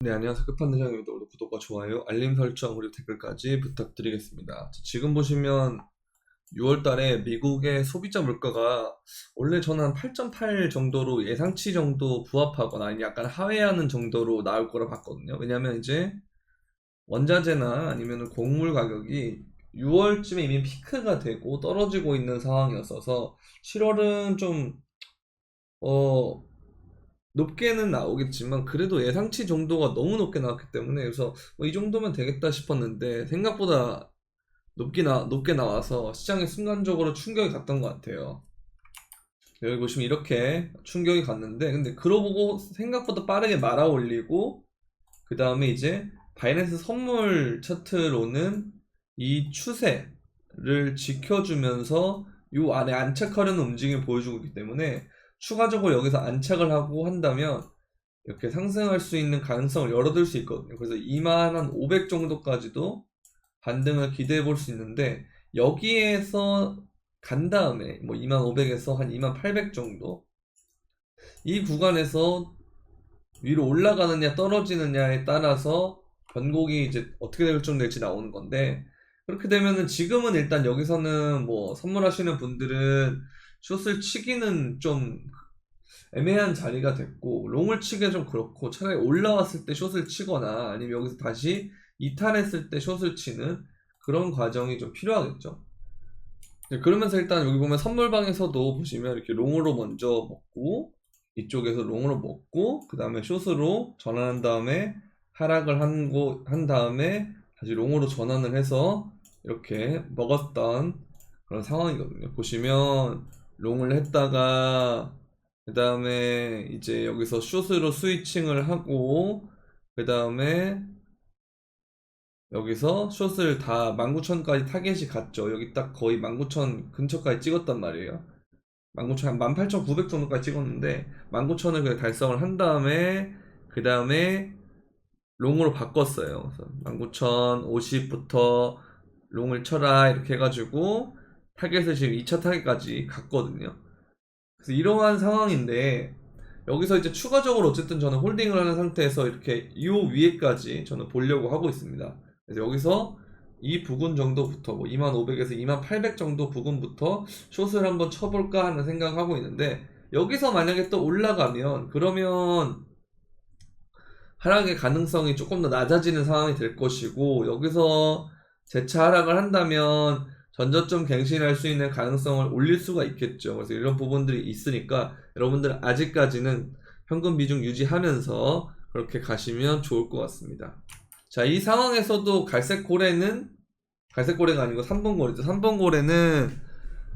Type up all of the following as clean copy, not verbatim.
네, 안녕하세요. 끝판대장입니다. 오늘 구독과 좋아요, 알림 설정, 그리고 댓글까지 부탁드리겠습니다. 지금 보시면 6월 달에 미국의 소비자 물가가 원래 저는 한 8.8 정도로 예상치 정도 부합하거나 아니면 약간 하회하는 정도로 나올 거라 봤거든요. 왜냐면 이제 원자재나 아니면 곡물 가격이 6월쯤에 이미 피크가 되고 떨어지고 있는 상황이었어서 7월은 좀 높게는 나오겠지만 그래도 예상치 정도가 너무 높게 나왔기 때문에 그래서 이 정도면 되겠다 싶었는데 생각보다 높게 나와서 시장에 순간적으로 충격이 갔던 것 같아요. 여기 보시면 이렇게 충격이 갔는데 근데 그러고 보고 생각보다 빠르게 말아 올리고 그 다음에 이제 바이낸스 선물 차트로는 이 추세를 지켜주면서 요 안에 안착하려는 움직임을 보여주고 있기 때문에 추가적으로 여기서 안착을 하고 한다면 이렇게 상승할 수 있는 가능성을 열어둘 수 있거든요. 그래서 2만 한 500 정도까지도 반등을 기대해 볼 수 있는데 여기에서 간 다음에 뭐 2만 500에서 한 2만 800 정도 이 구간에서 위로 올라가느냐 떨어지느냐에 따라서 변곡이 이제 어떻게 결정될지 나오는 건데 그렇게 되면은 지금은 일단 여기서는 뭐 선물하시는 분들은 숏을 치기는 좀 애매한 자리가 됐고 롱을 치기가 좀 그렇고 차라리 올라왔을 때 숏을 치거나 아니면 여기서 다시 이탈했을 때 숏을 치는 그런 과정이 좀 필요하겠죠. 네, 그러면서 일단 여기 보면 선물방에서도 보시면 이렇게 롱으로 먼저 먹고 이쪽에서 롱으로 먹고 그 다음에 숏으로 전환한 다음에 하락을 한 다음에 다시 롱으로 전환을 해서 이렇게 먹었던 그런 상황이거든요. 보시면 롱을 했다가 그 다음에 이제 여기서 숏으로 스위칭을 하고 그 다음에 여기서 숏을 다 19,000까지 타겟이 갔죠. 여기 딱 거의 19,000 근처까지 찍었단 말이에요. 19,000, 한 18,900 정도까지 찍었는데 19,000을 그냥 달성을 한 다음에 그 다음에 롱으로 바꿨어요. 그래서 19,050부터 롱을 쳐라 이렇게 해가지고 타겟을 지금 2차 타겟까지 갔거든요. 그래서 이러한 상황인데 여기서 이제 추가적으로 어쨌든 저는 홀딩을 하는 상태에서 이렇게 이 위에까지 저는 보려고 하고 있습니다. 그래서 여기서 이 부근 정도부터 뭐 2500에서 2800 정도 부근부터 숏을 한번 쳐볼까 하는 생각하고 있는데 여기서 만약에 또 올라가면 그러면 하락의 가능성이 조금 더 낮아지는 상황이 될 것이고 여기서 재차 하락을 한다면 전저점 갱신할 수 있는 가능성을 올릴 수가 있겠죠. 그래서 이런 부분들이 있으니까 여러분들 아직까지는 현금 비중 유지하면서 그렇게 가시면 좋을 것 같습니다. 자, 이 상황에서도 갈색 고래가 아니고 3번 고래죠. 3번 고래는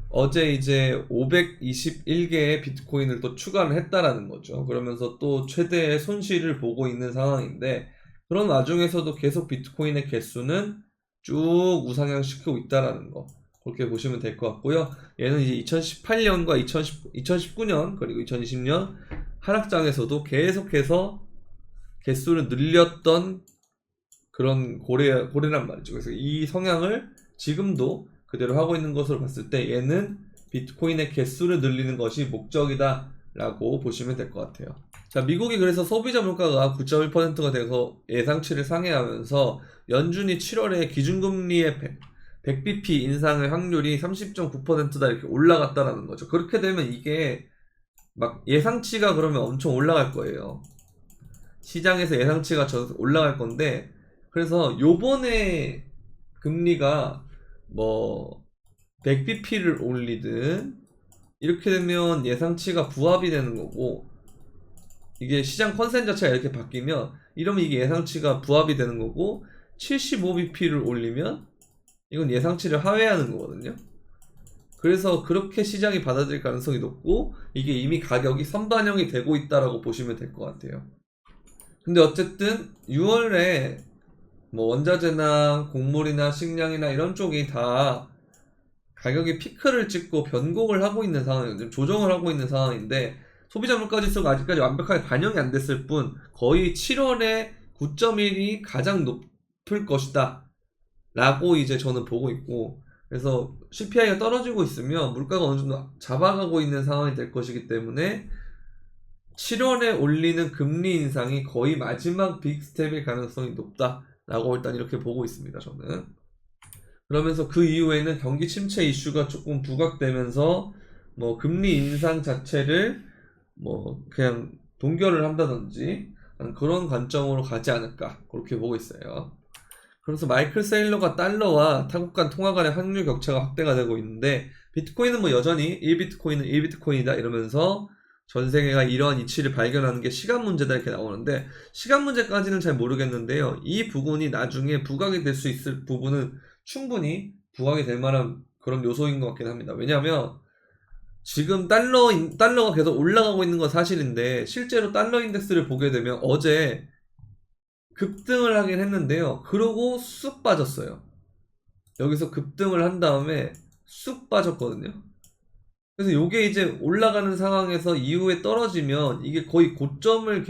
어제 이제 521개의 비트코인을 또 추가를 했다라는 거죠. 그러면서 또 최대의 손실을 보고 있는 상황인데 그런 와중에서도 계속 비트코인의 개수는 쭉 우상향 시키고 있다라는 거. 그렇게 보시면 될 것 같고요. 얘는 이제 2018년과 2019년 그리고 2020년 하락장에서도 계속해서 개수를 늘렸던 그런 고래란 말이죠. 그래서 이 성향을 지금도 그대로 하고 있는 것으로 봤을 때 얘는 비트코인의 개수를 늘리는 것이 목적이다 라고 보시면 될 것 같아요. 자, 미국이 그래서 소비자 물가가 9.1%가 돼서 예상치를 상회하면서 연준이 7월에 기준금리의 100bp 인상의 확률이 30.9%다 이렇게 올라갔다라는 거죠. 그렇게 되면 이게 막 예상치가 그러면 엄청 올라갈 거예요. 시장에서 예상치가 올라갈 건데 그래서 요번에 금리가 뭐 100bp를 올리든 이렇게 되면 예상치가 부합이 되는 거고 이게 시장 컨센 자체가 이렇게 바뀌면 이러면 이게 예상치가 부합이 되는 거고 75bp를 올리면 이건 예상치를 하회하는 거거든요. 그래서 그렇게 시장이 받아들일 가능성이 높고 이게 이미 가격이 선반영이 되고 있다라고 보시면 될 것 같아요. 근데 어쨌든 6월에 뭐 원자재나 곡물이나 식량이나 이런 쪽이 다 가격이 피크를 찍고 변곡을 하고 있는 상황이거든요. 조정을 하고 있는 상황인데 소비자 물가 지수가 아직까지 완벽하게 반영이 안 됐을 뿐 거의 7월에 9.1이 가장 높을 것이다 라고 이제 저는 보고 있고 그래서 CPI가 떨어지고 있으면 물가가 어느 정도 잡아가고 있는 상황이 될 것이기 때문에 7월에 올리는 금리 인상이 거의 마지막 빅 스텝일 가능성이 높다라고 일단 이렇게 보고 있습니다. 저는. 그러면서 그 이후에는 경기 침체 이슈가 조금 부각되면서 뭐 금리 인상 자체를 뭐 그냥 동결을 한다든지 그런 관점으로 가지 않을까 그렇게 보고 있어요. 그래서 마이클 세일러가 달러와 타국 간 통화 간의 환율 격차가 확대가 되고 있는데 비트코인은 뭐 여전히 1비트코인은 1비트코인이다 이러면서 전 세계가 이러한 이치를 발견하는 게 시간 문제다 이렇게 나오는데 시간 문제까지는 잘 모르겠는데요. 이 부분이 나중에 부각이 될 수 있을 부분은 충분히 부각이 될 만한 그런 요소인 것 같긴 합니다. 왜냐하면 지금 달러가 계속 올라가고 있는 건 사실인데 실제로 달러 인덱스를 보게 되면 어제 급등을 하긴 했는데요. 그러고 쑥 빠졌어요. 여기서 급등을 한 다음에 쑥 빠졌거든요. 그래서 이게 이제 올라가는 상황에서 이후에 떨어지면 이게 거의 고점을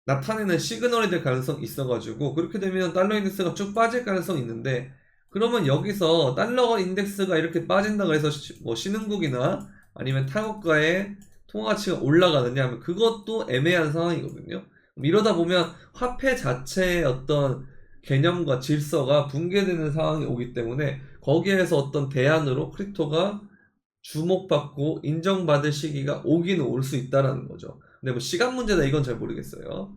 나타내는 시그널이 될 가능성이 있어가지고 그렇게 되면 달러 인덱스가 쭉 빠질 가능성이 있는데 그러면 여기서 달러 인덱스가 이렇게 빠진다고 해서 뭐 신흥국이나 아니면 타국과의 통화 가치가 올라가느냐 하면 그것도 애매한 상황이거든요. 이러다 보면 화폐 자체의 어떤 개념과 질서가 붕괴되는 상황이 오기 때문에 거기에서 어떤 대안으로 크립토가 주목받고 인정받을 시기가 오긴 올 수 있다라는 거죠. 근데 뭐 시간 문제다 이건 잘 모르겠어요.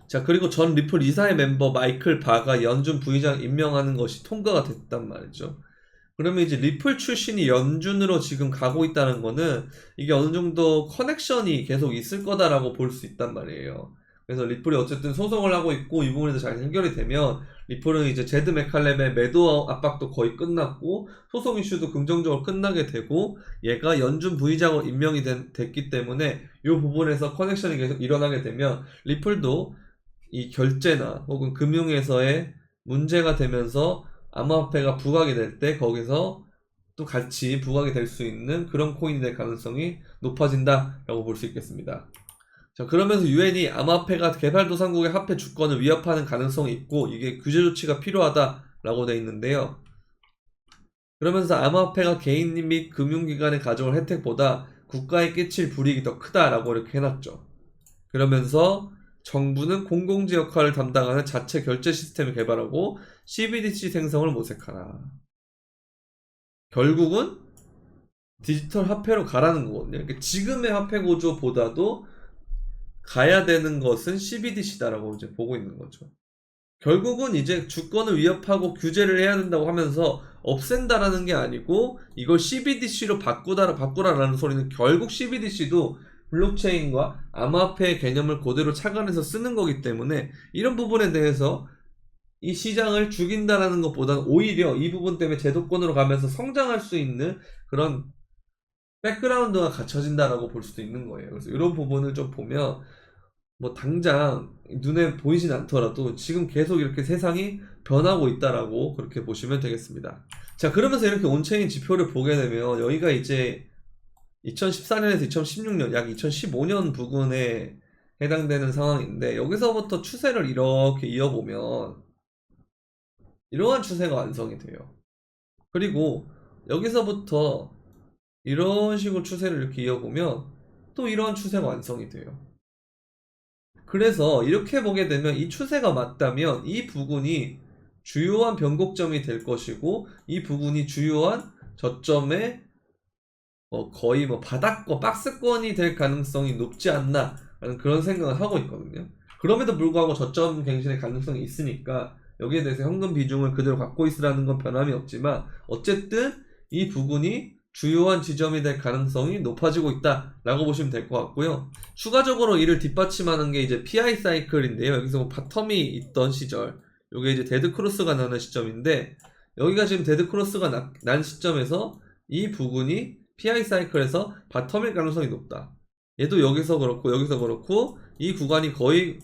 자, 그리고 전 리플 이사회 멤버 마이클 바가 연준 부의장 임명하는 것이 통과가 됐단 말이죠. 그러면 이제 리플 출신이 연준으로 지금 가고 있다는 거는 이게 어느 정도 커넥션이 계속 있을 거다라고 볼 수 있단 말이에요. 그래서 리플이 어쨌든 소송을 하고 있고 이 부분에서 잘 해결이 되면 리플은 이제 제드 맥칼렘의 매도 압박도 거의 끝났고 소송 이슈도 긍정적으로 끝나게 되고 얘가 연준 부의장으로 임명이 됐기 때문에 이 부분에서 커넥션이 계속 일어나게 되면 리플도 이 결제나 혹은 금융에서의 문제가 되면서 암호화폐가 부각이 될 때 거기서 또 같이 부각이 될 수 있는 그런 코인이 될 가능성이 높아진다라고 볼 수 있겠습니다. 자, 그러면서 유엔이 암호화폐가 개발도상국의 화폐 주권을 위협하는 가능성이 있고 이게 규제 조치가 필요하다라고 되어 있는데요. 그러면서 암호화폐가 개인 및 금융기관에 가져올 혜택보다 국가에 끼칠 불이익이 더 크다라고 이렇게 해놨죠. 그러면서 정부는 공공재 역할을 담당하는 자체 결제 시스템을 개발하고 CBDC 생성을 모색하라. 결국은 디지털 화폐로 가라는 거거든요. 그러니까 지금의 화폐 구조보다도 가야 되는 것은 CBDC다라고 이제 보고 있는 거죠. 결국은 이제 주권을 위협하고 규제를 해야 된다고 하면서 없앤다라는 게 아니고 이걸 CBDC로 바꾸라라는 소리는 결국 CBDC도 블록체인과 암호화폐의 개념을 그대로 착안해서 쓰는 거기 때문에 이런 부분에 대해서 이 시장을 죽인다라는 것보다는 오히려 이 부분 때문에 제도권으로 가면서 성장할 수 있는 그런 백그라운드가 갖춰진다라고 볼 수도 있는 거예요. 그래서 이런 부분을 좀 보면 뭐 당장 눈에 보이진 않더라도 지금 계속 이렇게 세상이 변하고 있다라고 그렇게 보시면 되겠습니다. 자, 그러면서 이렇게 온체인 지표를 보게 되면 여기가 이제 2014년에서 2016년 약 2015년 부근에 해당되는 상황인데 여기서부터 추세를 이렇게 이어보면 이러한 추세가 완성이 돼요. 그리고 여기서부터 이런 식으로 추세를 이렇게 이어보면 또 이러한 추세가 완성이 돼요. 그래서 이렇게 보게 되면 이 추세가 맞다면 이 부분이 주요한 변곡점이 될 것이고 이 부분이 주요한 저점의 거의 뭐 바닥권, 박스권이 될 가능성이 높지 않나 라는 그런 생각을 하고 있거든요. 그럼에도 불구하고 저점 갱신의 가능성이 있으니까 여기에 대해서 현금 비중을 그대로 갖고 있으라는 건 변함이 없지만 어쨌든 이 부분이 주요한 지점이 될 가능성이 높아지고 있다라고 보시면 될 것 같고요. 추가적으로 이를 뒷받침하는 게 이제 PI 사이클인데요. 여기서 뭐 바텀이 있던 시절, 이게 이제 데드 크로스가 나는 시점인데 여기가 지금 데드 크로스가 난 시점에서 이 부분이 PI 사이클에서 바텀일 가능성이 높다. 얘도 여기서 그렇고 여기서 그렇고 이 구간이 거의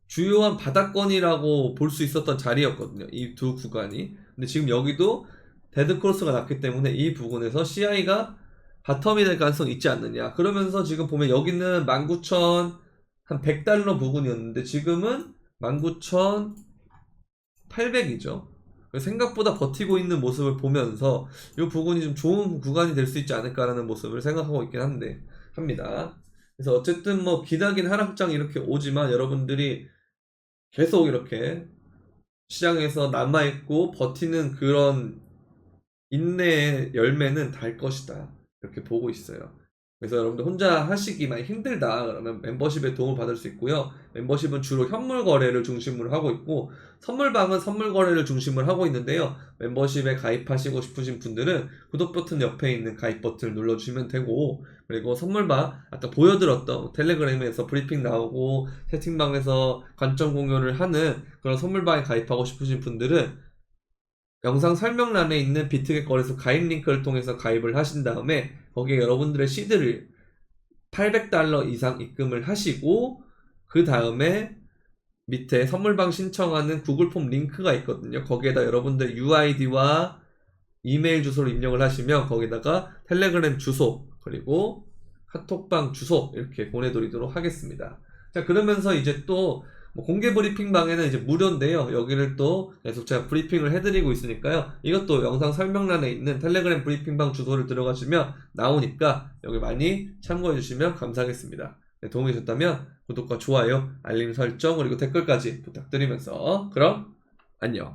주요한 바닥권이라고 볼 수 있었던 자리였거든요. 이 두 구간이. 근데 지금 여기도 데드 크로스가 났기 때문에 이 부분에서 CI가 바텀이 될 가능성이 있지 않느냐. 그러면서 지금 보면 여기는 19,000 한 100달러 부분이었는데 지금은 19,800이죠. 생각보다 버티고 있는 모습을 보면서 이 부분이 좀 좋은 구간이 될 수 있지 않을까라는 모습을 생각하고 있긴 합니다. 그래서 어쨌든 뭐 기나긴 하락장이 이렇게 오지만 여러분들이 계속 이렇게 시장에서 남아있고 버티는 그런 인내의 열매는 달 것이다. 이렇게 보고 있어요. 그래서 여러분들 혼자 하시기만 힘들다 그러면 멤버십에 도움을 받을 수 있고요. 멤버십은 주로 현물 거래를 중심으로 하고 있고 선물방은 선물 거래를 중심으로 하고 있는데요. 멤버십에 가입하시고 싶으신 분들은 구독 버튼 옆에 있는 가입 버튼을 눌러주시면 되고, 그리고 선물방 아까 보여드렸던 텔레그램에서 브리핑 나오고 채팅방에서 관점 공유를 하는 그런 선물방에 가입하고 싶으신 분들은 영상 설명란에 있는 비트겟 거래소 가입 링크를 통해서 가입을 하신 다음에 거기에 여러분들의 시드를 $800 이상 입금을 하시고 그 다음에 밑에 선물방 신청하는 구글 폼 링크가 있거든요. 거기에다 여러분들 UID와 이메일 주소를 입력을 하시면 거기다가 텔레그램 주소 그리고 카톡방 주소 이렇게 보내드리도록 하겠습니다. 자, 그러면서 이제 또 뭐 공개 브리핑방에는 이제 무료인데요. 여기를 또 계속 제가 브리핑을 해드리고 있으니까요. 이것도 영상 설명란에 있는 텔레그램 브리핑방 주소를 들어가시면 나오니까 여기 많이 참고해 주시면 감사하겠습니다. 네, 도움이 되셨다면 구독과 좋아요, 알림 설정 그리고 댓글까지 부탁드리면서 그럼 안녕.